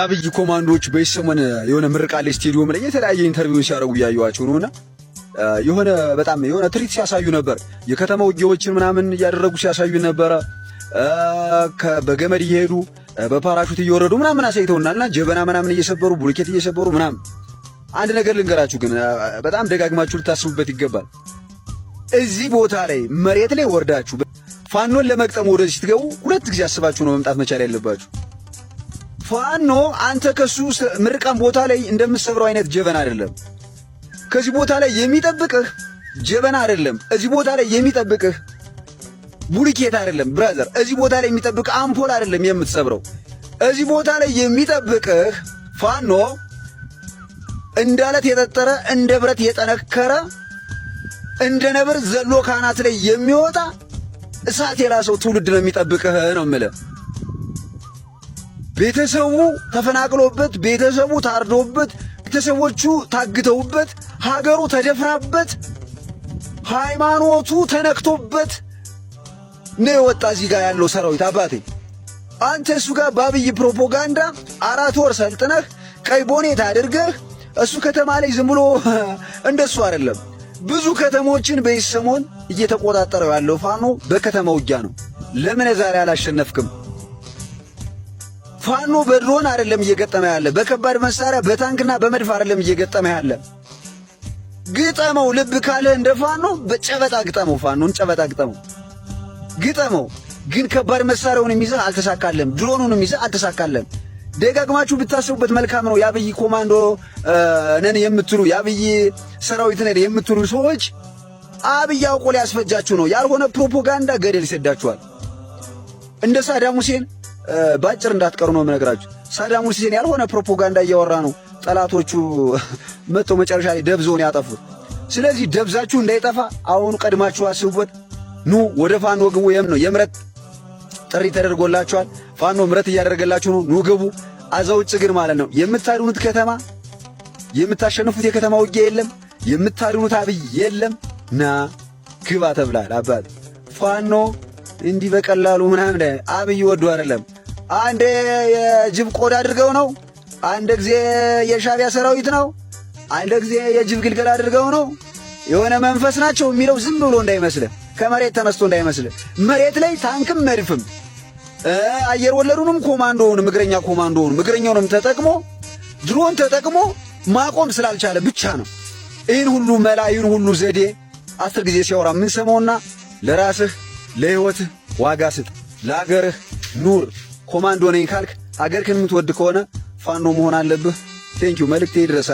አብይ ኮማንዶዎች በሰሞን የሆነ ምርቃሌ ስቴዲየም ላይ የተለያየ ኢንተርቪው ሲያደርጉ ያዩዋቸው ነውና የሆነ በጣም የሆነ ትርኢት ሲያሳዩ ነበር። የከተማ ውጊያዎችን ምናምን እያደረጉ ሲያሳዩ ነበር። በገመድ እየሄዱ በፓራሹት እየወረዱ ምናምን አሳይተውናልና ጀበና ምናምን እየሰበሩ ቡልኬት እየሰበሩ ምናምን። አንድ ነገር ልንገራችሁ ግን በጣም ደጋግማችሁ ልታስቡበት ይገባል። እዚህ ቦታ ላይ መሬት ላይ ወርዳችሁ ፋኖን ለመቅጠም ወደዚህ ስትገቡ ሁለት ጊዜ አስባችሁ ነው መምጣት መቻል ያለባችሁ። ፋኖ አንተ ከሱ ምርቃም ቦታ ላይ እንደምትሰብረው አይነት ጀበና አይደለም። ከዚህ ቦታ ላይ የሚጠብቅህ ጀበና አይደለም። እዚህ ቦታ ላይ የሚጠብቅህ ቡልኬት አይደለም ብራዘር። እዚህ ቦታ ላይ የሚጠብቅህ አምፖል አይደለም የምትሰብረው። እዚህ ቦታ ላይ የሚጠብቅህ ፋኖ እንዳለት የጠጠረ እንደ ብረት የጠነከረ እንደ ነብር ዘሎ ካናት ላይ የሚወጣ እሳት የላሰው ትውልድ ነው የሚጠብቅህ ነው የምልህ። ቤተሰቡ ተፈናቅሎበት፣ ቤተሰቡ ታርዶበት፣ ቤተሰቦቹ ታግተውበት፣ ሀገሩ ተደፍራበት፣ ሃይማኖቱ ተነክቶበት ነው የወጣ እዚህ ጋር ያለው ሰራዊት። አባቴ አንተ እሱ ጋር በአብይ ፕሮፓጋንዳ 4 ወር ሰልጥነህ ቀይ ቦኔት አድርገህ እሱ ከተማ ላይ ዝም ብሎ እንደሱ አይደለም። ብዙ ከተሞችን በሰሞን እየተቆጣጠረው ያለው ፋኖ በከተማ ውጊያ ነው። ለምን ዛሬ አላሸነፍክም? ፋኖ በድሮን አይደለም እየገጠመ ያለ፣ በከባድ መሳሪያ በታንክና በመድፍ አይደለም እየገጠመ ያለ። ግጠመው፣ ልብ ካለ እንደ ፋኖ በጨበጣ ግጠመው፣ ፋኖን ጨበጣ ግጠመው። ግን ከባድ መሳሪያውን ይዘህ አልተሳካለም፣ ድሮኑንም ይዘህ አልተሳካለም። ደጋግማችሁ ብታስቡበት መልካም ነው። የአብይ ኮማንዶ ነን የምትሉ የአብይ ሰራዊት ነን የምትሉ ሰዎች አብይ አውቆ ሊያስፈጃችሁ ነው። ያልሆነ ፕሮፓጋንዳ ገደል ይሰዳችኋል። እንደ ሳዳም ሁሴን ባጭር እንዳትቀሩ ነው የምነግራችሁ። ሳዳም ሁሴን ያልሆነ ፕሮፓጋንዳ እያወራ ነው ጠላቶቹ መጥተው መጨረሻ ላይ ደብዞን ያጠፉት። ስለዚህ ደብዛችሁ እንዳይጠፋ አሁኑ ቀድማችሁ አስቡበት። ኑ ወደ ፋኖ ግቡ። የምረት ጥሪ ተደርጎላችኋል። ፋኖ ምረት እያደረገላችሁ ነው። ኑ ግቡ። አዛውጭ ግን ማለት ነው የምታድኑት ከተማ የምታሸንፉት የከተማ ውጊያ የለም። የምታድኑት አብይ የለም። ና ግባ ተብላል። አባት ፋኖ እንዲህ በቀላሉ ምናምን አብይ ወዶ አይደለም። አንድ የጅብ ቆዳ አድርገው ነው፣ አንድ ጊዜ የሻቢያ ሰራዊት ነው፣ አንድ ጊዜ የጅብ ግልገል አድርገው ነው። የሆነ መንፈስ ናቸው የሚለው ዝም ብሎ እንዳይመስልህ፣ ከመሬት ተነስቶ እንዳይመስልህ። መሬት ላይ ታንክም መድፍም አየር ወለዱንም ኮማንዶውንም እግረኛ ኮማንዶውንም እግረኛውንም ተጠቅሞ ድሮን ተጠቅሞ ማቆም ስላልቻለ ብቻ ነው። ይህን ሁሉ መላ ይህን ሁሉ ዘዴ 10 ጊዜ ሲያወራ ምን ሰማውና ለራስህ ለህይወትህ ዋጋ ስጥ፣ ለአገርህ ኑር። ኮማንዶ ነኝ ካልክ አገርህን የምትወድ ከሆነ ፋኖ መሆን አለብህ። ቴንኪው። መልእክቴ ይድረስ።